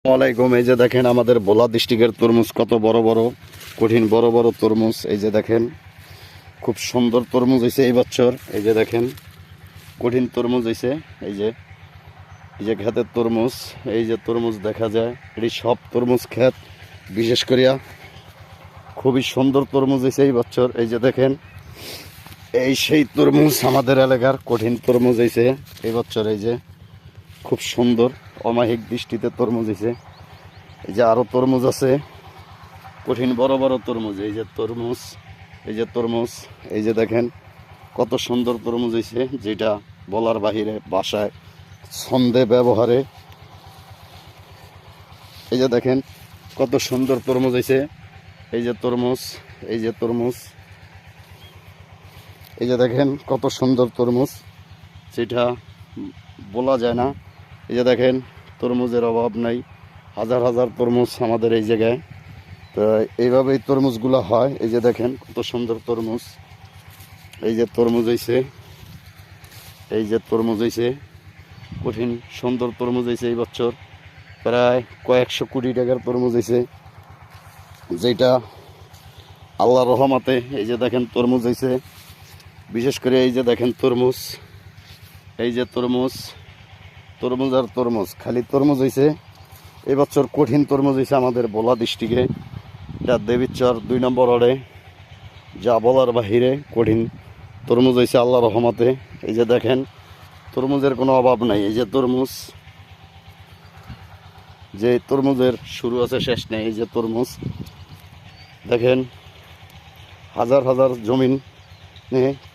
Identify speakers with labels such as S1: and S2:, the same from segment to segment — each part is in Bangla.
S1: ওয়ালাইকুম। এই যে দেখেন আমাদের ভোলা ডিস্ট্রিক্টের তরমুজ কত বড় বড় কঠিন বড় বড় তরমুজ। এই যে দেখেন খুব সুন্দর তরমুজ হয়েছে এই বছর। এই যে দেখেন কঠিন তরমুজ হয়েছে। এই যে ক্ষেতের তরমুজ, এই যে তরমুজ দেখা যায় এটি সব তরমুজ ক্ষেত। বিশেষ করিয়া খুবই সুন্দর তরমুজ হয়েছে এই বছর। এই যে দেখেন এই সেই তরমুজ আমাদের এলাকার কঠিন তরমুজ হয়েছে এই বছর। এই যে খুব সুন্দর অমায়িক দৃষ্টিতে তরমুজ হয়েছে। এই যে আরও তরমুজ আছে কঠিন বড় বড় তরমুজ। এই যে তরমুজ, এই যে তরমুজ, এই যে দেখেন কত সুন্দর তরমুজ হয়েছে, যেটা বলার বাহিরে বাসায় ছন্দে ব্যবহারে। এই যে দেখেন কত সুন্দর তরমুজ হয়েছে। এই যে তরমুজ, এই যে তরমুজ, এই যে দেখেন কত সুন্দর তরমুজ, যেটা বলা যায় না। এই যে দেখেন তরমুজের অভাব নাই, হাজার হাজার তরমুজ আমাদের এই জায়গায়। তো এইভাবেই তরমুজগুলো হয়। এই যে দেখেন কত সুন্দর তরমুজ। এই যে তরমুজ হয়েছে, এই যে তরমুজ হয়েছে কঠিন সুন্দর তরমুজ হয়েছে এই বছর। প্রায় কয়েকশো কোটি টাকার তরমুজ হয়েছে, যেটা আল্লাহর রহমতে। এই যে দেখেন তরমুজ হয়েছে, বিশেষ করে এই যে দেখেন তরমুজ, এই যে তরমুজ, তরমুজ আর তরমুজ, খালি তরমুজ হয়েছে এই বছর। কঠিন তরমুজ হয়েছে আমাদের ভোলা ডিস্ট্রিক্টে, এটা দেবীচর 2 নম্বর ওয়ার্ডে, যা বলার বাহিরে কঠিন তরমুজ হয়েছে আল্লাহর রহমতে। এই যে দেখেন তরমুজের কোনো অভাব নাই। এই যে তরমুজ, যে তরমুজের শুরু আছে শেষ নেই। এই যে তরমুজ দেখেন হাজার হাজার জমিন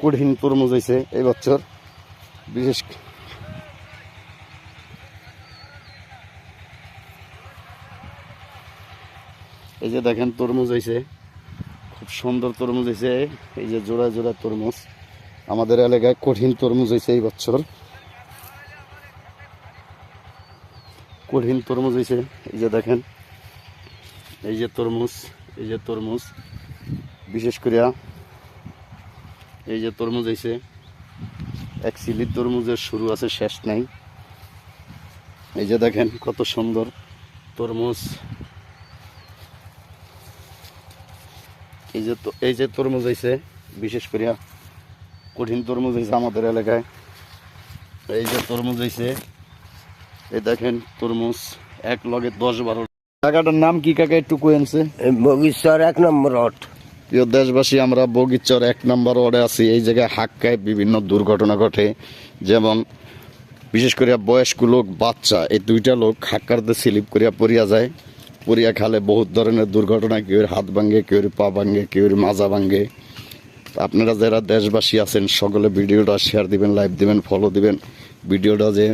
S1: কঠিন তরমুজ হয়েছে এই বছর। বিশেষ এই যে দেখেন তরমুজ হয়েছে খুব সুন্দর তরমুজ হয়েছে। এই যে জোড়া জোড়া তরমুজ আমাদের এলাকায় কঠিন তরমুজ হয়েছে এই বছর, কঠিন তরমুজ হয়েছে। এই যে দেখেন এই যে তরমুজ, এই যে তরমুজ, বিশেষ করিয়া এই যে তরমুজ হয়েছে অ্যাকচুয়ালি তরমুজের শুরু আছে শেষ নাই। এই যে দেখেন কত সুন্দর তরমুজ। এই যে তরমুজ হয়েছে বিশেষ করিয়া কঠিন তরমুজ হয়েছে আমাদের এলাকায়। এই যে তরমুজ হয়েছে, এই দেখেন তরমুজ এক লগে 10-12। জায়গাটার নাম কি কাকা একটু কয়েনছে?
S2: বগিচার 1 নম্বর ওয়ার্ড।
S1: প্রিয় দেশবাসী, আমরা বগিচর 1 নম্বর ওয়ার্ডে আছি। এই জায়গায় হাক্কায় বিভিন্ন দুর্ঘটনা ঘটে, যেমন বিশেষ করে বয়স্ক লোক, বাচ্চা, এই 2টা লোক হাক্কারতে স্লিপ করিয়া পড়িয়া যায়। পড়িয়া খালে বহুত ধরনের দুর্ঘটনা, কেউর হাত ভাঙ্গে, কেউর পা ভাঙ্গে, কেউর মাজা ভাঙ্গে। আপনারা যারা দেশবাসী আছেন সকলে ভিডিওটা শেয়ার দিবেন, লাইভ দিবেন, ফলো দিবেন। ভিডিওটা যে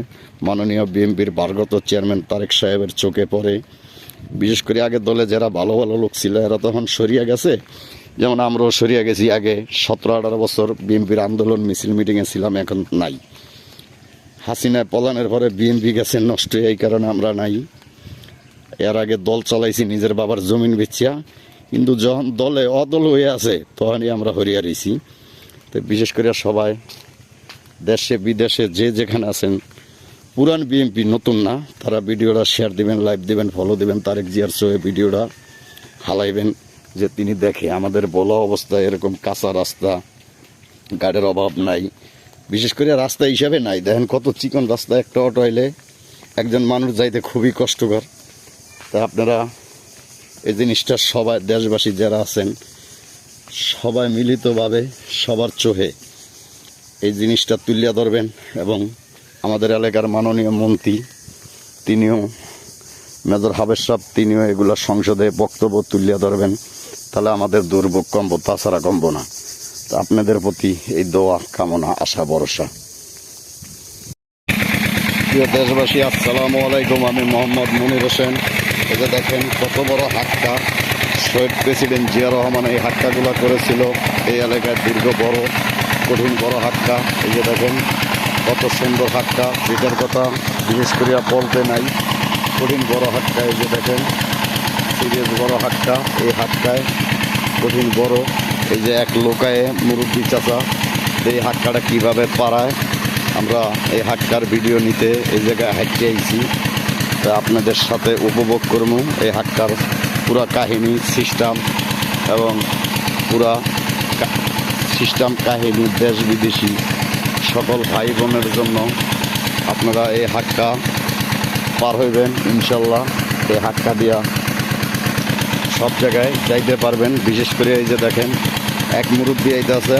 S1: মাননীয় বিএনপির ভারগত চেয়ারম্যান তারেক সাহেবের চোখে পড়ে। বিশেষ করে আগে দলে যারা ভালো ভালো লোক ছিল এরা তখন সরিয়ে গেছে, যেমন আমরাও সরিয়ে গেছি। আগে 17-18 বছর বিএনপির আন্দোলন মিছিল মিটিংয়ে ছিলাম, এখন নাই। হাসিনায় পলানের পরে বিএনপি গেছে নষ্ট, এই কারণে আমরা নাই। এর আগে দল চালাইছি নিজের বাবার জমিন বেচিয়া, কিন্তু যখন দলে অদল হয়ে আছে তখনই আমরা হরিয়া রয়েছি। তো বিশেষ করে সবাই দেশে বিদেশে যে যেখানে আছেন, পুরান বিএনপি নতুন না, তারা ভিডিওটা শেয়ার দিবেন, লাইভ দিবেন, ফলো দিবেন। তারেক জিয়ার শোয়ে ভিডিওটা হালাইবেন, যে তিনি দেখে আমাদের বলা অবস্থায় এরকম কাঁচা রাস্তা, গাড়ির অভাব নাই। বিশেষ করে রাস্তা হিসাবে নাই, দেখেন কত চিকন রাস্তা, একটা অটো এলে একজন মানুষ যাইতে খুবই কষ্টকর। তা আপনারা এই জিনিসটা সবাই দেশবাসী যারা আছেন সবাই মিলিতভাবে সবার চোখে এই জিনিসটা তুলিয়া ধরবেন। এবং আমাদের এলাকার মাননীয় মন্ত্রী, তিনিও মেজর হাবেজ সাহেব, তিনিও এগুলো সংসদে বক্তব্য তুলিয়া ধরবেন, তাহলে আমাদের দুর্ভোগ কমবো, তাছাড়া কমবো না। তা আপনাদের প্রতি এই দোয়া, কামনা, আশা, ভরসা। প্রিয় দেশবাসী, আসসালামু আলাইকুম। আমি মোহাম্মদ মনির হোসেন। এই যে দেখেন কত বড় হাক্কা, শহীদ প্রেসিডেন্ট জিয়া রহমান এই হাক্কাগুলো করেছিল এই এলাকায়, দীর্ঘ বড় কঠিন বড় হাক্কা। এই যে দেখেন কত সুন্দর হাক্কা, যেটার কথা বিশেষ করে বলতে নাই, কঠিন বড় হাক্কা। এই যে দেখেন সিরিয়াস বড় হাক্কা, এই হাক্কায় কঠিন বড়। এই যে এক লোকায় মুরব্বী চাচা এই হাক্কাটা কীভাবে পাড়ায়, আমরা এই হাক্কার ভিডিও নিতে এই জায়গায় হাঁটতে আইছি। তো আপনাদের সাথে উপভোগ করবো এই হাক্কার পুরা কাহিনী সিস্টেম এবং পুরা সিস্টেম কাহিনী দেশ বিদেশি সকল ভাই বোনের জন্য আপনারা এই হাক্কা পার হইবেন ইনশাল্লাহ। এই হাক্কা দিয়া সব জায়গায় যাইতে পারবেন। বিশেষ করে এই যে দেখেন এক মুরব্বী আইতে আছে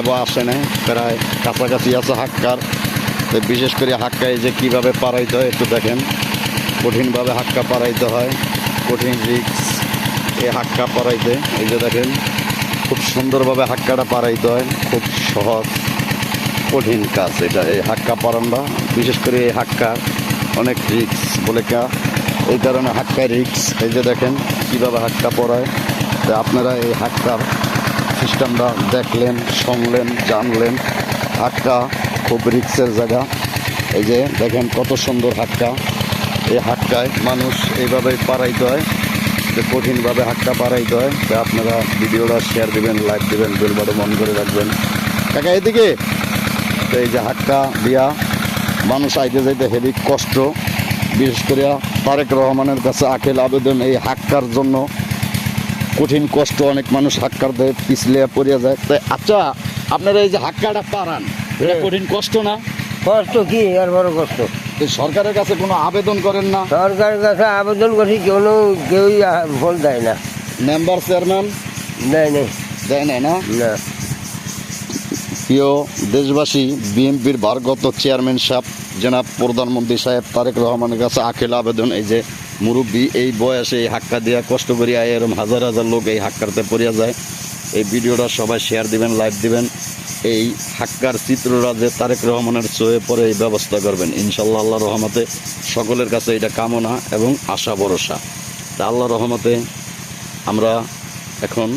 S1: এবং আসে না, প্রায় কাছাকাছি আছে হাক্কার। তো বিশেষ করে হাক্কা এই যে কীভাবে পারাইতে হয় একটু দেখেন। কঠিনভাবে হাক্কা পারাইতে হয়, কঠিন রিক্স এই হাক্কা পারাইতে। এই যে দেখেন খুব সুন্দরভাবে হাক্কাটা পারাইতে হয়, খুব সহজ কঠিন কাজ এটা এই হাক্কা পারানটা। বিশেষ করে এই হাক্কা অনেক রিক্স বলে এই কারণে হাক্কায় রিক্স। এই যে দেখেন কীভাবে হাক্কা পড়ায়। তো আপনারা এই হাক্কার সিস্টেমটা দেখলেন, শুনলেন, জানলেন। হাক্কা খুব রিক্সের জায়গা। এই যে দেখেন কত সুন্দর হাক্কা। এই হাক্কায় মানুষ এইভাবেই পারাইতে হয়, যে কঠিনভাবে হাক্কা পারাইতে হয়। তো আপনারা ভিডিওটা শেয়ার দিবেন, লাইক দিবেন, বেল বাটন অন করে রাখবেন। কাকা এদিকে তো এই যে হাক্কা দিয়া মানুষ আইতে যাইতে হেভি কষ্ট। বিশেষ করে তারেক রহমানের কাছে আখেল আবেদন এই হাক্কার জন্য। কঠিন কষ্ট, অনেক মানুষ হাক্কার দেয় পিছলে পড়িয়া যায়। তাই আচ্ছা আপনারা এই যে হাক্কাটা পারান এটা কঠিন কষ্ট না?
S2: কষ্ট কি আর বড় কষ্ট।
S1: এই সরকারের কাছে কোনো আবেদন করেন না?
S2: সরকারের কাছে আবেদন করছি, কেউই ফোন দেয় না।
S1: মেম্বার চেয়ারম্যান
S2: দেয় নেই।
S1: দেয় না?
S2: না।
S1: প্রিয় দেশবাসী, বিএনপির ভারগত চেয়ারম্যান সাহেব জনাব প্রধানমন্ত্রী সাহেব তারেক রহমানের কাছে আখেল আবেদন। এই যে মুরব্বী এই বয়সে এই হাক্কা দিয়া কষ্ট করিয়া এরম হাজার হাজার লোক এই হাক্কারতে পড়িয়া যায়। এই ভিডিওটা সবাই শেয়ার দিবেন, লাইক দিবেন। এই হাক্কার চিত্ররা যে তারেক রহমানের চোয়ে পরে এই ব্যবস্থা করবেন ইনশাল্লাহ। আল্লাহ রহমতে সকলের কাছে এটা কামনা এবং আশা ভরসা। তা আল্লাহ রহমতে আমরা এখন,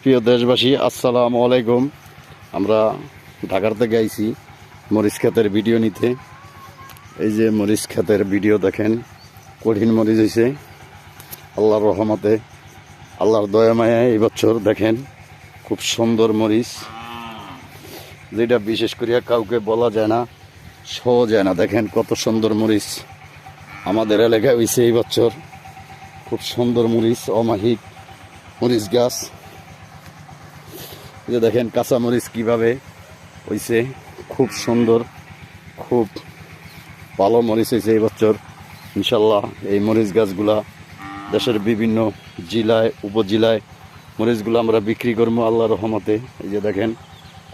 S1: প্রিয় দেশবাসী আসসালামু আলাইকুম, আমরা ঢাকার থেকে আইছি মরিচ ক্ষেতের ভিডিও নিতে। এই যে মরিচ ক্ষেতের ভিডিও দেখেন, কঠিন মরিচ হয়েছে আল্লাহর রহমতে, আল্লাহর দয়া মায়া। এই বছর দেখেন খুব সুন্দর মরিচ, যেটা বিশেষ করিয়া কাউকে বলা যায় না, শোয়া যায় না। দেখেন কত সুন্দর মরিচ আমাদের এলাকায় হয়েছে এই বছর। খুব সুন্দর মরিচ, অমাহিক মরিচ গাছ। এই যে দেখেন কাঁচা মরিচ কীভাবে হয়েছে, খুব সুন্দর, খুব ভালো মরিচ হয়েছে এই বছর ইনশাল্লাহ। এই মরিচ গাছগুলা দেশের বিভিন্ন জেলায় উপজেলায় মরিচগুলো আমরা বিক্রি করবো আল্লাহর রহমতে। এই যে দেখেন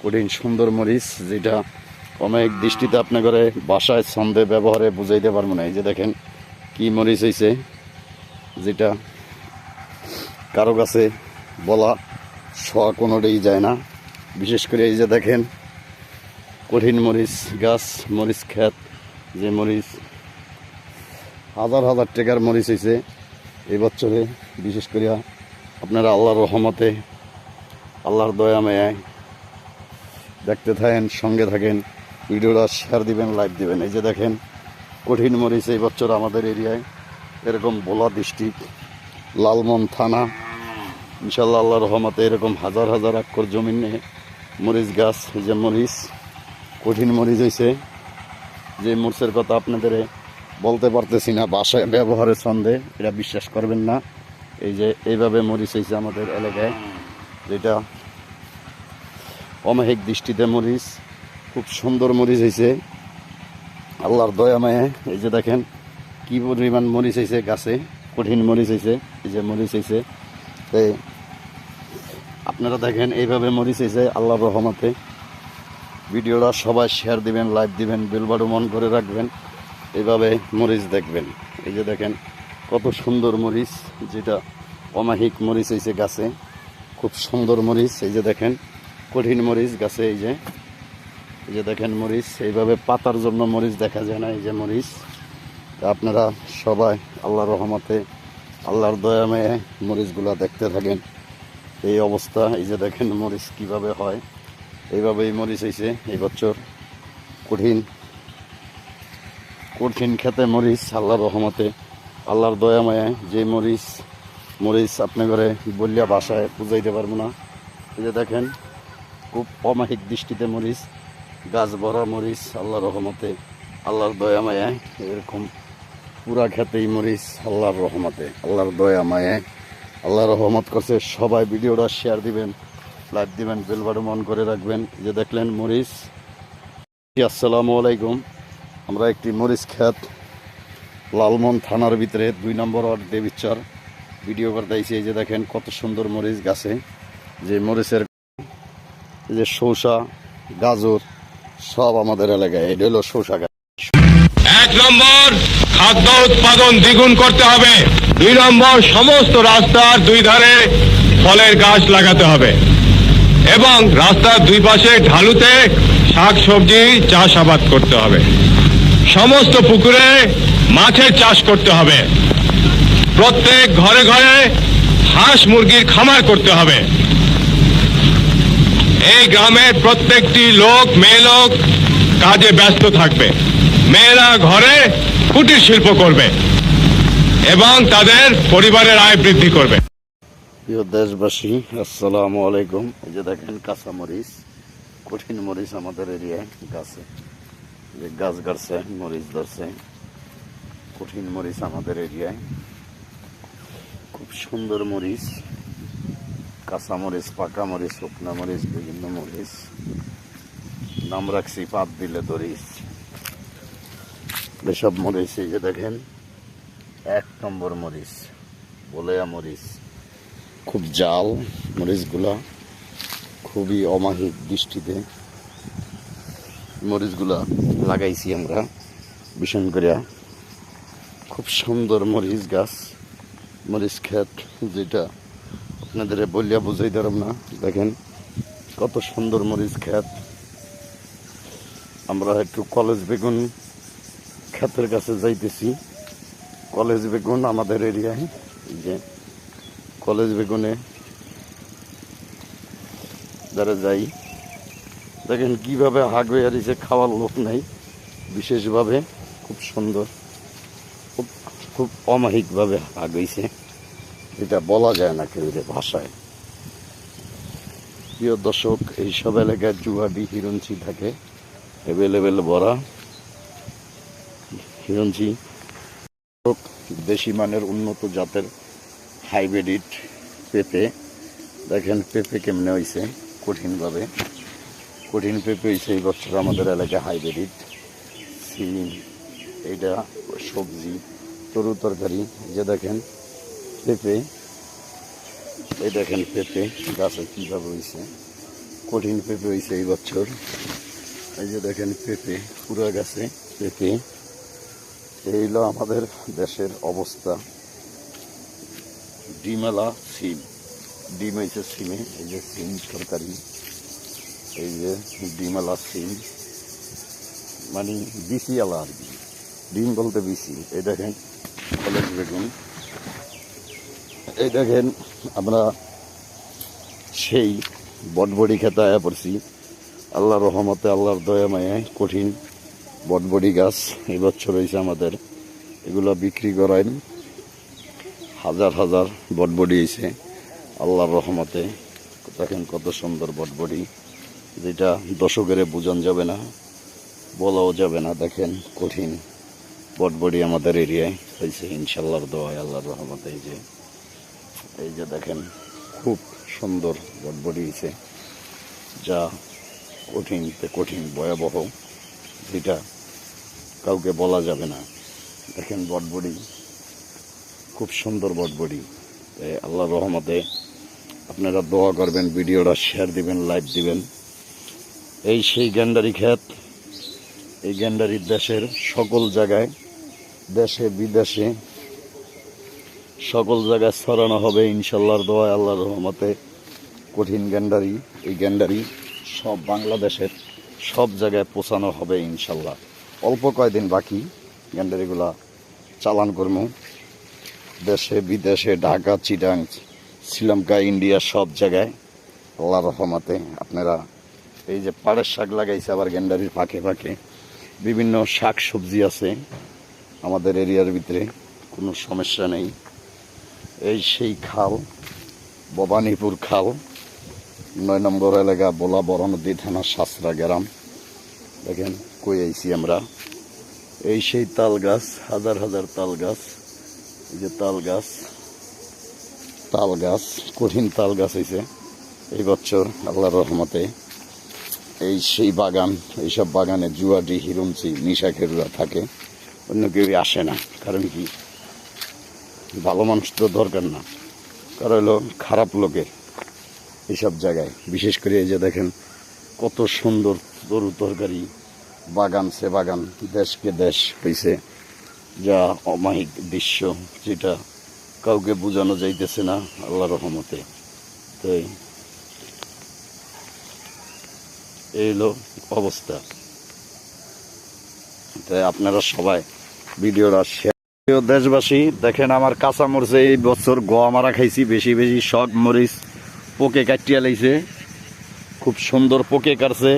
S1: কঠিন সুন্দর মরিচ, যেটা অনেক দৃষ্টিতে আপনাদের বাসায় ছন্দে ব্যবহারে বুঝাইতে পারবো না। এই যে দেখেন কি মরিচ হয়েছে, যেটা কারো কাছে বলা শোয়া কোনোটাই যায় না। বিশেষ করে এই যে দেখেন কঠিন মরিচ গাছ, মরিচ ক্ষেত, যে মরিচ হাজার হাজার টাকার মরিচ হয়েছে এই বছরে। বিশেষ করে আপনারা আল্লাহর রহমতে, আল্লাহর দয়া মায়ায় দেখতে থাকেন, সঙ্গে থাকেন, ভিডিওটা শেয়ার দিবেন, লাইক দিবেন। এই যে দেখেন কঠিন মরিচ এই বছর আমাদের এরিয়ায়, এরকম ভোলা ডিস্ট্রিক্ট, লালমন থানা ইনশাল্লাহ আল্লাহর রহমতে এরকম হাজার হাজার একর জমিনে মরিচ গাছ। এই যে মরিচ কঠিন মরিচ হয়েছে, যে মরিচের কথা আপনাদের বলতে পারতেছি না, বাসায় ব্যবহারের ছন্দে এটা বিশ্বাস করবেন না। এই যে এইভাবে মরিচ হয়েছে আমাদের এলাকায়, যেটা অমাহিক দৃষ্টিতে মরিচ, খুব সুন্দর মরিচ হয়েছে আল্লাহর দয়া মায়ে। এই যে দেখেন কি পরিমাণ মরিচ হয়েছে গাছে, কঠিন মরিচ হয়েছে। এই যে মরিচ হয়েছে, এই আপনারা দেখেন এইভাবে মরিচ হয়েছে আল্লাহর রহমতে। ভিডিওটা সবাই শেয়ার দিবেন, লাইক দিবেন, বেল বাটন অন করে রাখবেন, এইভাবে মরিচ দেখবেন। এই যে দেখেন কত সুন্দর মরিচ, যেটা অমাহিক মরিচ হয়েছে গাছে, খুব সুন্দর মরিচ। এই যে দেখেন কঠিন মরিচ গাছে। এই যে দেখেন মরিচ, এইভাবে পাতার জন্য মরিচ দেখা যায় না। এই যে মরিচ, আপনারা সবাই আল্লাহর রহমতে, আল্লাহর দয়া মায়ে মরিচগুলা দেখতে থাকেন। এই অবস্থা। এই যে দেখেন মরিচ কিভাবে হয়, এইভাবেই মরিচ হয়েছে এই বছর। কঠিন খেতে মরিচ আল্লাহর রহমতে, আল্লাহর দয়া মায়ায়। যে মরিচ আপনি ঘরে বললিয়া বাসায় বুঝাইতে পারবো না। এই যে দেখেন খুব অমাহিক দৃষ্টিতে মরিচ, গাছ ভরা মরিচ আল্লাহর রহমতে, আল্লাহর দয়া মায়ায়। এরকম পুরা খেতেই মরিচ, আল্লাহর রহমতে, আল্লাহর দয়া মায়ায় আল্লাহ রহমত করছে। সবাই ভিডিওটা শেয়ার দিবেন, লাইক দিবেন, বেল বাটন অন করে রাখবেন। এই যে দেখলেন মরিচ। আসসালামু আলাইকুম। আমরা একটি মরিচ ক্ষেত লালমন থানার ভিতরে 2 নম্বর ওয়ার্ড দেবীচর ভিডিও করতে আইছি। এই যে দেখেন কত সুন্দর মরিচ গাছে, যে মরিচের এই যে শসা, গাজর সব আমাদের এলাকায়। এটা হলো শসা গাছ।
S3: 1 নম্বর, খাদ্য উৎপাদন দ্বিগুণ করতে হবে। 2 নম্বর, সমস্ত রাস্তার 2 ধারে ফলের গাছ লাগাতে হবে এবং রাস্তার 2 পাশে ঢালুতে শাকসবজি চাষাবাদ করতে হবে। সমস্ত পুকুরে মাছের চাষ করতে হবে। প্রত্যেক ঘরে ঘরে হাঁস মুরগির খামার করতে হবে। এই গ্রামের প্রত্যেকটি লোক, মেয়ে লোক কাজে ব্যস্ত থাকবে। মেয়েরা ঘরে কুটির শিল্প করবে এবং তাদের পরিবারের আয় বৃদ্ধি করবে।
S1: প্রিয় দেশবাসী, আসসালামু আলাইকুম। এই যে দেখেন কাঁচা মরিচ, কঠিন মরিচ আমাদের এরিয়ায় গাছে, যে গাছ গাড়ছে, মরিচ ধরছে। কঠিন মরিচ আমাদের এরিয়ায়, খুব সুন্দর মরিচ, কাঁচা মরিচ, পাকা মরিচ, শুকনা মরিচ, বিভিন্ন মরিচ। নাম রাখছি পাত দিলে দরিচ। এসব মরিচ এই যে দেখেন 1 নম্বর মরিচ, বলেয়া মরিচ। খুব জাল মরিচগুলা, খুবই অমায়িক দৃষ্টিতে মরিচগুলা লাগাইছি আমরা ভীষণ করে। খুব সুন্দর মরিচ গাছ, মরিচ ক্ষেত, যেটা আপনাদের বলিয়া বুঝাই ধরম না। দেখেন কত সুন্দর মরিচ ক্ষেত। আমরা একটু কলেজ বেগুন ক্ষেতের কাছে যাইতেছি। কলেজ বেগুন আমাদের এরিয়ায়, এই যে কলেজ বেগুনে যারা যাই, দেখেন কিভাবে হাগ হয়ে আসছে, খাওয়ার লোক নাই বিশেষভাবে। খুব সুন্দর, খুব খুব অমায়িকভাবে হাগ হয়েছে, এটা বলা যায় না কেউ ভাষায়। প্রিয় দর্শক, এইসব এলাকায় জুয়াডি হিরঞ্চি থাকে অ্যাভেলেবেল ভরা। হিরঞ্চি দেশি মানের উন্নত জাতের হাইব্রিড পেঁপে। দেখেন পেঁপে কেমনে হয়েছে, কঠিনভাবে কঠিন পেঁপে হয়েছে এই বছর আমাদের এলাকায় হাইব্রিড। সিম, এটা সবজি, তরু তরকারি। যে দেখেন পেঁপে, এই দেখেন পেঁপে গাছে কীভাবে হয়েছে, কঠিন পেঁপে হয়েছে এই বছর। এই যে দেখেন পেঁপে, পুরো গাছে পেঁপে। এই হলো আমাদের দেশের অবস্থা। ডিমেলা সিম, ডিম হয়েছে সিমে। এই যে সিম তরকারি, এই যে ডিমেলা সিম, মানে বিসি আলা আর কি, ডিম বলতে বিসি। এই দেখেন কলেজ বেগুন। এই দেখেন আমরা সেই বটবড়ি খেতে আয়া পড়ছি। আল্লাহর রহমতে, আল্লাহর দয়া মায়ায় কঠিন বটবড়ি গাছ এই বছর হয়েছে আমাদের। এগুলো বিক্রি করেন, হাজার হাজার বটবড়ি হয়েছে আল্লাহর রহমতে। দেখেন কত সুন্দর বটবড়ি, যেটা দশকের বোঝান যাবে না, বলাও যাবে না। দেখেন কঠিন বটবড়ি আমাদের এরিয়ায় হয়েছে ইনশাল্লাহর দোয়ায়, আল্লাহর রহমতে। এই যে দেখেন খুব সুন্দর বটবড়ি হয়েছে, যা কঠিন ভয়াবহ, যেটা কাউকে বলা যাবে না। দেখেন বটবড়ি, খুব সুন্দর বটবড়ি। আল্লাহর রহমতে আপনারা দোয়া করবেন, ভিডিওটা শেয়ার দিবেন, লাইক দিবেন। এই সেই গ্যান্ডারি ক্ষেত, এই গ্যান্ডারি দেশের সকল জায়গায়, দেশে বিদেশে সকল জায়গায় ছড়ানো হবে ইনশাল্লাহর দোয়ায়, আল্লাহর রহমতে। কঠিন গ্যান্ডারি, এই গ্যান্ডারি সব বাংলাদেশের সব জায়গায় পৌঁছানো হবে ইনশাল্লাহ। অল্প কয়দিন বাকি, গ্যান্ডারিগুলা চালান করব দেশে বিদেশে, ঢাকা, চিটাং, শ্রীলঙ্কা, ইন্ডিয়া, সব জায়গায় আল্লাহর রহমতে। আপনারা এই যে পাড়ের শাক লাগাইছে আবার গ্যান্ডারির ফাঁকে ফাঁকে, বিভিন্ন শাক সবজি আছে আমাদের এরিয়ার ভিতরে, কোনো সমস্যা নেই। এই সেই খাল, ভবানীপুর খাল, 9 নম্বর এলাকা, বোলা বড় নদী থানা, সাসরা গ্রাম। দেখেন কই আইছি আমরা, এই সেই তাল গাছ, হাজার হাজার তাল গাছ। এই যে তাল গাছ, তাল গাছ, কঠিন তাল গাছ হয়েছে এই বছর আল্লাহর রহমতে। এই সেই বাগান, এইসব বাগানে জুয়াডি, হিরুমচি, নিশাখেরুরা থাকে, অন্য কেউ আসে না। কারণ কি, ভালো মানুষ তো দরকার না, কারণ হলো খারাপ লোকের এইসব জায়গায়। বিশেষ করে এই যে দেখেন কত সুন্দর তরু তরকারি বাগান, সে বাগান দেশকে দেশ হয়েছে, যা অমায়িক দৃশ্য, যেটা কাউকে বোঝানো যাইতেছে না আল্লাহর রহমতে। তো এই হলো অবস্থা। তাই আপনারা সবাই ভিডিওটা শেয়ার। প্রিয় দেশবাসী, দেখেন আমার কাঁচা মরিচ এই বছর গোয়া মারা খাইছি, বেশি বেশি সব মরিচ পোকে কাটিয়া লাইছে, খুব সুন্দর পোকে কাটছে।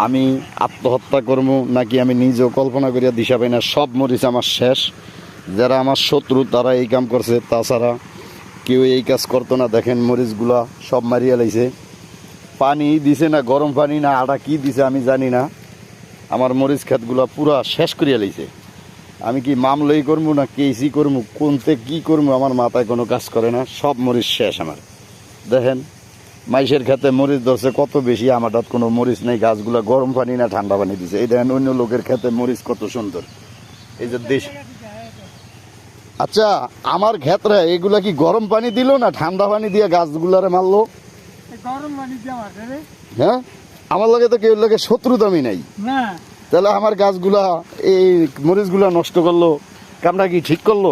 S1: আমি আত্মহত্যা করবো নাকি আমি নিজেও কল্পনা করিয়া দিশা পাই না। সব মরিচ আমার শেষ। যারা আমার শত্রু তারা এই কাম করছে, তাছাড়া কেউ এই কাজ করতো না। দেখেন মরিচগুলা সব মারিয়া লাইছে। পানি দিছে না গরম পানি না আটা কি দিছে আমি জানি না, আমার মরিচ ক্ষেতগুলা পুরা শেষ করিয়া লাইছে। আমি কি মামলাই করবো না কেসি করবো, কোনতে কি করবো আমার মাথায় কোনো কাজ করে না। সব মরিচ শেষ আমার। দেখেন মাইসের খেতে মরিচ ধরছে কত বেশি, আমার হাত কোনো মরিচ নেই। গাছগুলা গরম পানি না ঠান্ডা পানি দিছে। এই দেখেন অন্য লোকের খেতে মরিচ কত সুন্দর। এই যে দেশ, আচ্ছা আমার ক্ষেত্রে এগুলা কি গরম পানি দিল না ঠান্ডা পানি দিয়ে গাছগুলারে মারলো? হ্যাঁ, আমার লাগে তো কেউ লাগে শত্রুতা আমি নাই, তাহলে আমার গাছগুলা এই মরিচগুলা নষ্ট করলো, কামটা কি ঠিক করলো?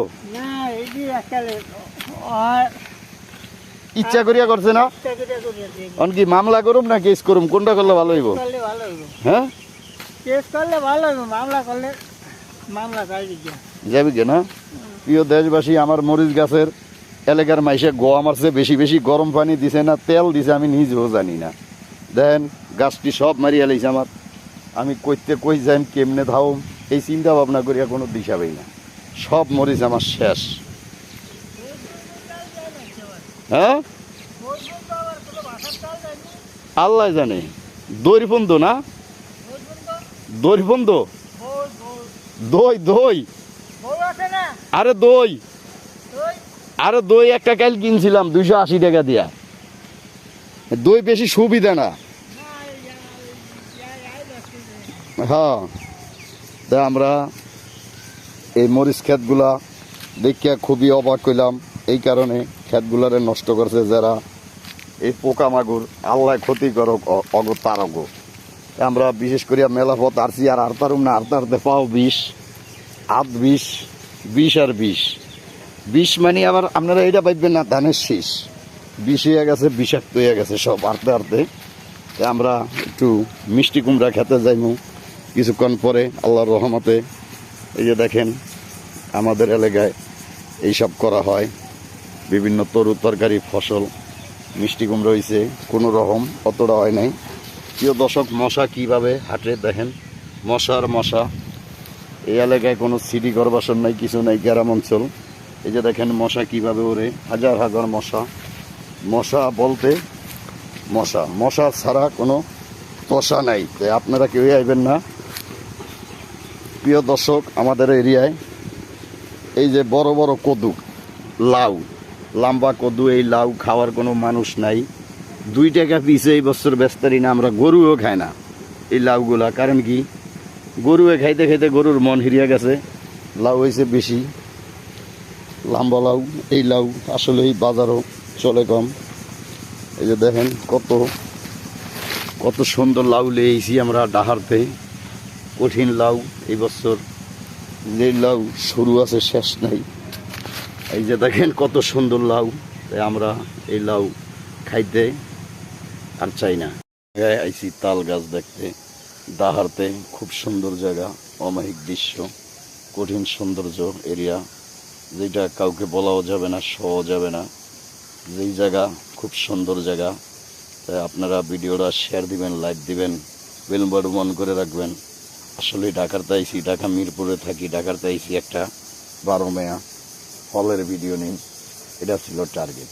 S1: ইচ্ছা করিয়া করছে না? কি মামলা করুম না কেস করুম, কোনটা করলে ভালো হইব? হ্যাঁ, যাবি না? প্রিয় দেশবাসী, আমার মরিচ গাছের এলাকার মাইসে গোয়া মারছে, বেশি বেশি গরম পানি দিছে না তেল দিছে আমি নিজেও জানি না। দেখেন গাছটি সব মারিয়া লাইছে আমার। আমি কইতে কই যাইম, কেমনে ধাউম, এই চিন্তা ভাবনা করিয়া কোনো দিশা পাই না। সব মরিচ আমার শেষ। হ্যাঁ, আল্লাহ জানে। দৈরবন্ধ না, দৈরবন্ধ, দই দই, আরে দই, আরে দই একটা কাল কিনছিলাম 280 টাকা দিয়া। দই বেশি সুবিধা না। হ্যাঁ, তা আমরা এই মরিচ ক্ষেতগুলা দেখিয়া খুবই অবাক হইলাম। এই কারণে ক্ষেতগুলারে নষ্ট করছে যারা, এই পোকা মাগুর আল্লাহ ক্ষতি করক অগ তারক। আমরা বিশেষ করিয়া মেলা পথ আরছি, আর আরতারুম না, আরতারতে পাও 20 আট 20 20 আর 20 20 মানে আবার আপনারা এটা পাইবেন না ধানের শীষ 20 হয়ে গেছে, বিষাক্ত হয়ে গেছে সব আরতে আরতে। আমরা একটু মিষ্টি কুমড়া খেতে যাইমু কিছুক্ষণ পরে আল্লাহর রহমতে। এই যে দেখেন আমাদের এলাকায় এইসব করা হয়, বিভিন্ন তরু তরকারি ফসল। মিষ্টি কুমড়ো হয়েছে কোনো রকম, অতটা হয় নাই। প্রিয় দর্শক, মশা কিভাবে হাঁটে দেখেন, মশার মশা। এই এলাকায় কোনো সিটি কর্পোরেশন নাই, কিছু নাই, গ্রাম অঞ্চল। এই যে দেখেন মশা কিভাবে ওরে, হাজার হাজার মশা। মশা বলতে মশা, মশা ছাড়া কোনো তশা নাই। তাই আপনারা কেউই আইবেন না। প্রিয় দর্শক, আমাদের এরিয়ায় এই যে বড় বড় কদু, লাউ, লম্বা কদু, এই লাউ খাওয়ার কোনো মানুষ নাই। 2 টাকা পিছে এই বছর বেচতারি না, আমরা গরুও খাই না এই লাউগুলা। কারণ কি, গরুয়ে খাইতে খাইতে গরুর মন হিরিয়া গেছে। লাউ হয়েছে বেশি লম্বা লাউ। এই লাউ আসলে এই বাজারও চলে কম। এই যে দেখেন কত কত সুন্দর লাউ লেয়েছি আমরা ডাহারতে, কঠিন লাউ। এই বছর যে লাউ শুরু আছে শেষ নাই। এই যে দেখেন কত সুন্দর লাউ। তাই আমরা এই লাউ খাইতে আর চাই না। আইছি তাল গাছ দেখতে ডাহারতে, খুব সুন্দর জায়গা, অমায়িক দৃশ্য, কঠিন সৌন্দর্য এরিয়া, যেটা কাউকে বলাও যাবে না, শোয়াও যাবে না। যেই জায়গা খুব সুন্দর জায়গা। তাই আপনারা ভিডিওটা শেয়ার দিবেন, লাইক দিবেন, বেল বাটন অন করে রাখবেন। আসলে ঢাকার তাইছি, ঢাকা মিরপুরে থাকি, ঢাকার তাইছি একটা 12 মেয়া হলের ভিডিও নেই, এটা ছিল টার্গেট।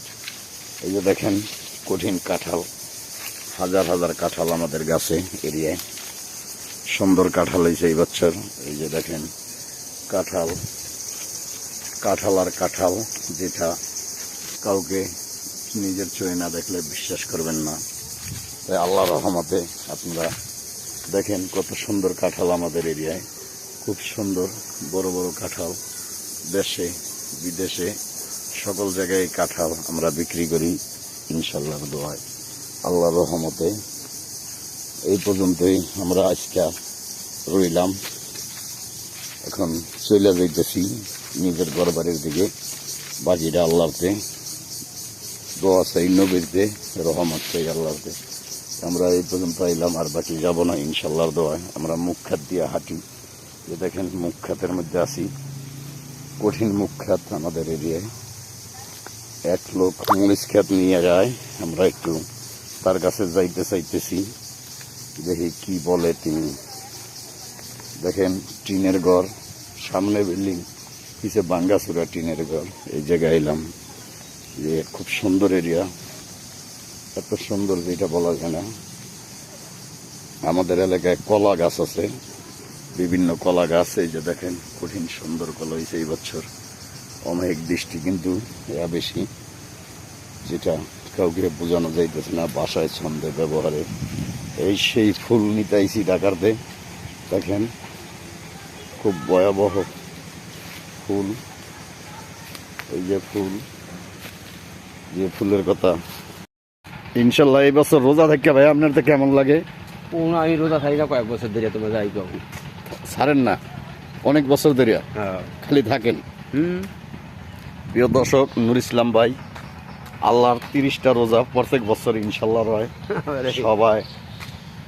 S1: এই যে দেখেন কঠিন কাঁঠাল, হাজার হাজার কাঁঠাল আমাদের গাছে এরিয়ায়। সুন্দর কাঁঠাল হয়েছে এই বছর। এই যে দেখেন কাঁঠাল, কাঁঠাল আর কাঁঠাল, যেটা কাউকে নিজের চোখে না দেখলে বিশ্বাস করবেন না। তাই আল্লাহর রহমতে আপনারা দেখেন কত সুন্দর কাঁঠাল আমাদের এরিয়ায়, খুব সুন্দর বড় বড় কাঁঠাল। দেশে বিদেশে সকল জায়গায় কাঁঠাল আমরা বিক্রি করি ইনশাল্লাহর দোয়ায়, আল্লাহর রহমতে। এই পর্যন্তই আমরা আজকে রইলাম, এখন চলে যাইতেছি নিজের ঘর বাড়ির দিকে। বাকিটা আল্লাহতে, দোয়া চাই নবীরতে, রহমত চাই আল্লাহতে। আমরা এই পর্যন্ত আইলাম, আর বাকি যাব না ইনশাল্লাহর দোয়ায়। আমরা মুখ খাত দিয়ে হাঁটি, যে দেখেন মুখ খাতের মধ্যে আছি, কঠিন মুখ খাত আমাদের এরিয়ায়। এক লোক মরিচ খাত নিয়ে যায়, আমরা একটু তার কাছে যাইতে চাইতেছি, দেখি কি বলে তিনি। দেখেন টিনের ঘর, সামনে বিল্ডিং, পিছে বাঙ্গাচুরা টিনের ঘর। এই জায়গায় এলাম, যে খুব সুন্দর এরিয়া, এত সুন্দর যেটা বলা যায় না। আমাদের এলাকায় কলা গাছ আছে, বিভিন্ন কলা গাছ। এই যে দেখেন কঠিন সুন্দর কলা হয়েছে এই বছর, অনেক বৃষ্টি কিন্তু এরা বেশি, যেটা কাউকে বোঝানো যাইতেছে না বাসায় ছন্দে ব্যবহারে। এই সেই ফুল নিতাইছি ঢাকাতে, দেখেন খুব ভয়াবহ ফুল। এই যে ফুল, যে ফুলের কথা ইনশাল্লাহ এই বছর রোজা থাকে। ভাই আপনার তো কেমন লাগে?
S2: আমি রোজা থাকি না, কয়েক বছর ধরে তোমার যাই পাবো।
S1: ছাড়েন না? অনেক বছর ধরে খালি থাকেন? প্রিয় দর্শক, নুর ইসলাম ভাই আল্লাহর 30টা রোজা প্রত্যেক বছর ইনশাল্লাহ রয়। সবাই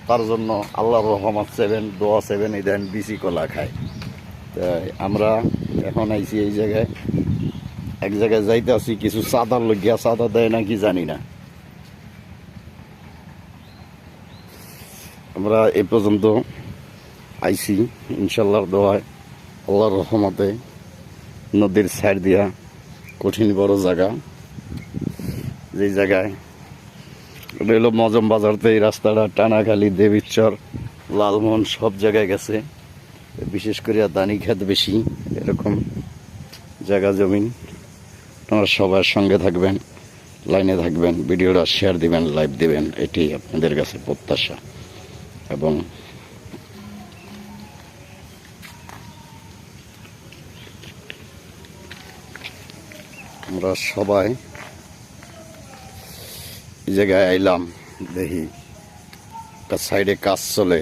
S1: তার জন্য আল্লাহর রহমত চাইবেন, দোয়া চাইবেন। এই দেন বিচি কলা খায়। তাই আমরা এখন আইছি এই জায়গায়, এক জায়গায় যাইতে আছি, কিছু চাঁদার লগিয়া, চাঁদা দেয় নাকি জানি না। আমরা এ পর্যন্ত আইছি ইনশাল্লাহর দোয়ায়, আল্লাহর রহমতে। নদীর সাইড দিয়া কঠিন বড় জায়গা, যে জায়গায় ওটা হলো মজম বাজারতে। এই রাস্তাটা টানাখালি, দেবীচর, লালমোহন সব জায়গায় গেছে, বিশেষ করে দানি খেত বেশি। এরকম জায়গা জমিন। আপনারা সবার সঙ্গে থাকবেন, লাইনে থাকবেন, ভিডিওটা শেয়ার দিবেন, লাইভ দিবেন, এটি আপনাদের কাছে প্রত্যাশা। এবং আমরা সবাই এই জায়গায় আইলাম, দেখি সাইডে কাজ চলে,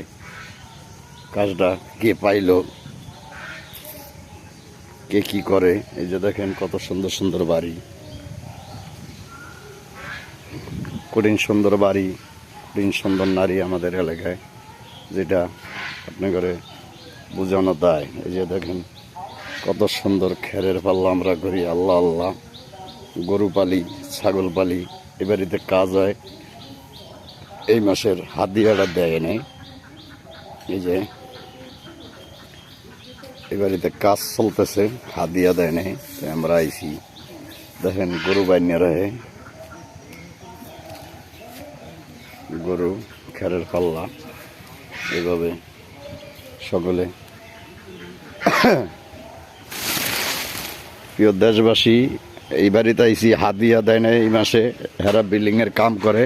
S1: কাজটা কে পাইলো, কে কি করে। এই যে দেখেন কত সুন্দর সুন্দর বাড়ি, কঠিন সুন্দর বাড়ি, কঠিন সুন্দর নারী আমাদের এলাকায়, যেটা আপনি করে বোঝানো দায়। এই যে দেখেন কত সুন্দর খেরের পাল্লা আমরা করি। আল্লাহ আল্লাহ, গরু পালি, ছাগল পালি। এ বাড়িতে কাজ হয়, এই মাসের হাদিয়াটা দেয় নেই। এই যে এই বাড়িতে কাজ চলতেছে, হাদিয়া দেয় নেই। আমরা আইছি, দেখেন গরু বাইনে রহে, গরু, খেরের পাল্লা, এভাবে সকলে। প্রিয় দেশবাসী, এই বাড়িতে আইসি, হাদিয়া দেয় না এই মাসে। হেরা বিল্ডিং এর কাম করে,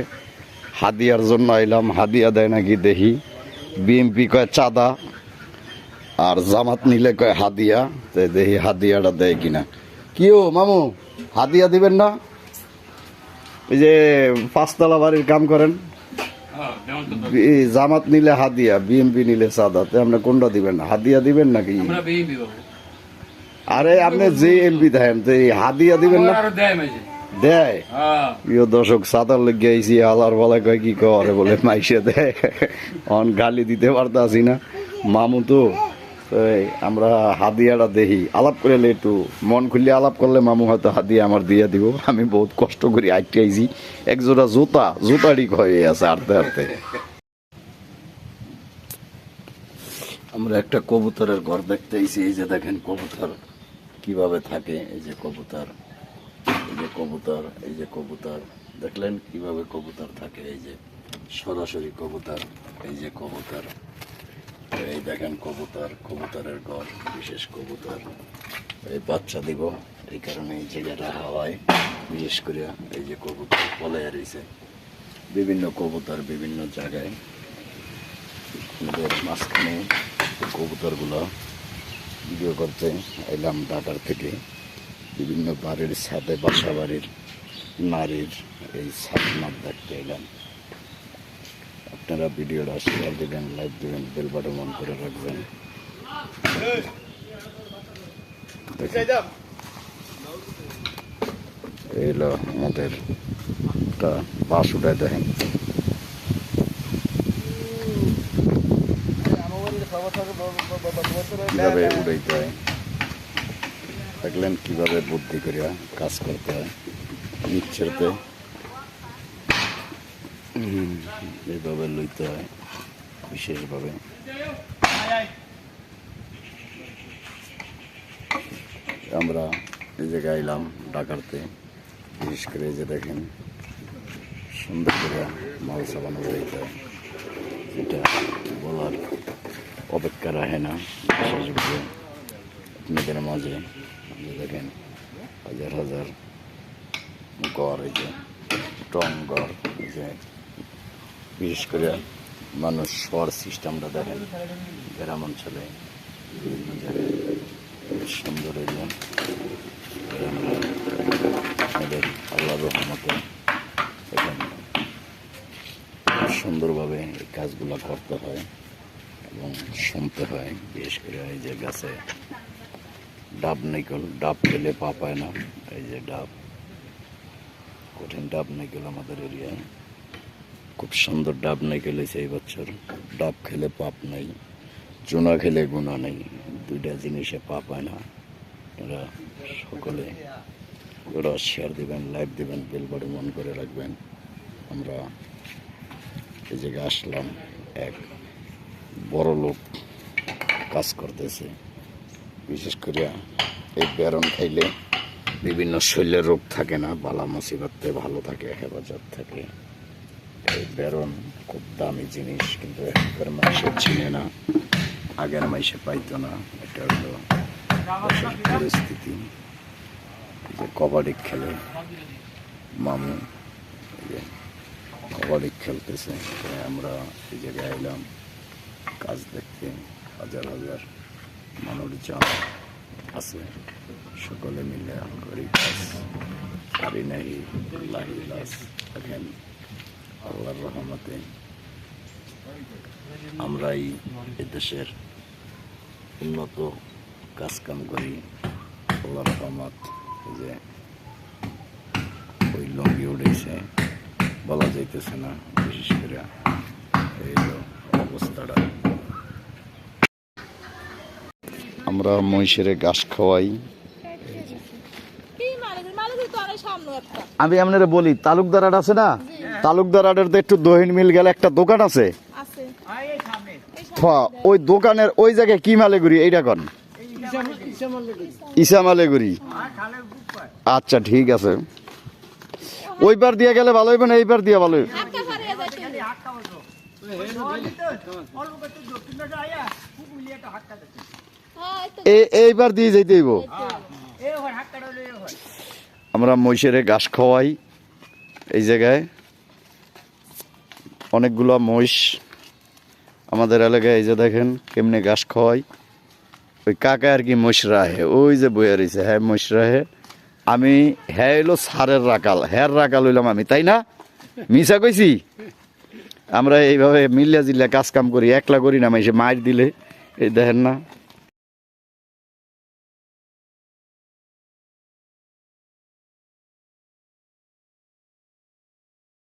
S1: হাদিয়ার জন্য আইলাম। হাদিয়া দেয় নাকি দেখি। বিএমপি কয় চাঁদা, আর জামাত নিলে কয় হাদিয়া। দেখি হাদিয়াটা দেয় কিনা। কি ও মামু, হাদিয়া দিবেন না? এই যে 5তলা বাড়ির কাম করেন, জামাত নিলে হাদিয়া, বিএমপি নিলে চাঁদা। আপনি কোনটা দিবেন? হাদিয়া দিবেন নাকি? আরে আপনি যে এমপি দেন, হাদিয়া দিবেন না? দেয়। প্রিয় দর্শক, চাঁদার লেগে আইসি, আলার বলা কয় কি করে বলে মাইসে দেয়। অন গালি দিতে পারতাছি না, মামু তো। আমরা হাদিয়াটা দেখি, আলাপ করে একটু মন খুললে আলাপ করলে মামু হয়তো হাদিয়া আমার দিয়ে দিব। আমি বহুত কষ্ট করি আইতে আইছি, একজোড়া জুতাটি হয়ে আছে হাঁটতে হাঁটতে। আমরা একটা কবুতরের ঘর দেখতে আইছি। এই যে দেখেন কবুতর কিভাবে থাকে। এই যে কবুতর, এই যে কবুতর, এই যে কবুতর, দেখলেন কিভাবে কবুতর থাকে। এই যে সরাসরি কবুতর, এই যে কবুতর, এই দেখেন কবুতর, কবুতরের ঘর, বিশেষ কবুতর এই বাচ্চা দিব, এই কারণে এই জায়গাটা হাওয়ায় বিশেষ করে এই যে কবুতর পলাইয়া রয়েছে, বিভিন্ন কবুতর বিভিন্ন জায়গায়। মাঝখানে কবুতরগুলো ভিডিও করতে এলাম ঢাকার থেকে, বিভিন্ন বাড়ির ছাদে, বাসা বাড়ির নারীর এই ছাদ মাঠ দেখতে এলাম। আপনারা ভিডিওটা শেয়ার দেবেন, লাইক দেবেন, বেল বাটন অন করে রাখবেন। এই হলো আমাদের একটা বাস উঠায় দেখেন, কিভাবে উড়াইতে হয় দেখলেন, কিভাবে বুদ্ধি করিয়া কাজ করতে হয় নিচ্ছেতে, এইভাবে লইতে হয় বিশেষভাবে। আমরা এই জায়গায় এলাম ঢাকাতে, বিশেষ করে এই যে দেখেন সুন্দর করে মাল সাবান উড়াইতে হয়, এটা বলার অপেক্ষা রাখে না। বিশেষভাবে আপনাদের মাঝে দেখেন হাজার হাজার গড়, এই যে টং গড়, এই যে বিশেষ করে মানুষ শহর সিস্টেমটা দেখেন গ্রাম অঞ্চলে বিভিন্ন জায়গায় সুন্দর এরিয়া। আমাদের আল্লাহর রহমতে এখন সুন্দরভাবে এই কাজগুলো করতে হয় এবং শুনতে হয়। বিশেষ করে এই যে গাছে ডাব নাইকল, ডাব খেলে পা পায় না, এই যে ডাব, কঠিন ডাব নাইকল আমাদের এরিয়ায় খুব সুন্দর ডাব নাইকল হয়েছে এই বছর। ডাব খেলে পাপ নেই, চুনা খেলে গুণা নেই, দুইটা জিনিসে পা পায় না। ওরা সকলে ওরা শেয়ার দেবেন, লাইক দেবেন, বেল বাটন অন করে রাখবেন। আমরা এই জায়গায় আসলাম, এক বড় লোক কাজ করতেছে। বিশেষ করে এই বেরন খাইলে বিভিন্ন শরীরের রোগ থাকে না, বালা মুসিবতে ভালো থাকে, হেফাজত থাকে। এই বেরন খুব দামি জিনিস, কিন্তু এখনকার মানুষের চিনে না, আগের মাইসে পাইতো না। এটা হলো দেশের পরিস্থিতি। যে কবাডি খেলে মামু, এই যে কবাডি খেলতেছে, আমরা এই জায়গায় এলাম কাজ দেখতে। হাজার হাজার মানুষজন আছে, সকলে মিলে করি কাজ, পারি নাহি লাহি লাস। দেখেন আল্লাহর রহমতে আমরাই এদেশের উন্নত কাজকাম করি, আল্লাহর রহমত। এই যে ওই লঙ্গি উঠেছে, বলা যাইতেছে না, বিশেষ করে এই অবস্থাটা। আমরা মহিষের ঘাস খাওয়াই। আমি আপনারা বলি, তালুকদার হাট আছে না, তালুকদার হাটের তো একটু দহিন মিল গেলে একটা দোকান আছে, ওই দোকানের ওই জায়গায় কি মালে ঘুরি এইটা কন, ইসা মালে ঘুরি। আচ্ছা ঠিক আছে, ওইবার দিয়ে গেলে ভালো হইবে না এইবার দিয়ে ভালো হইবে? এইবার দিয়ে যেতে হইব। আমরা মহিষের ঘাস খাওয়াই এই জায়গায়, অনেকগুলো মহিষ আমাদের এলাকায়। এই যে দেখেন কেমনে ঘাস খাওয়াই। ওই কাকা আর কি মহিষ রাহে, ওই যে বইয়া রয়েছে, হ্যাঁ মহিষ রাহে। আমি হ্যাঁ এলো সারের রাকাল, হ্যার রাকাল হইলাম আমি, তাই না? মিশা কইছি? আমরা এইভাবে মিলিয়া জিল্লা কাজ কাম করি, একলা করি না, মাইসে মাইর দিলে এই দেখেন না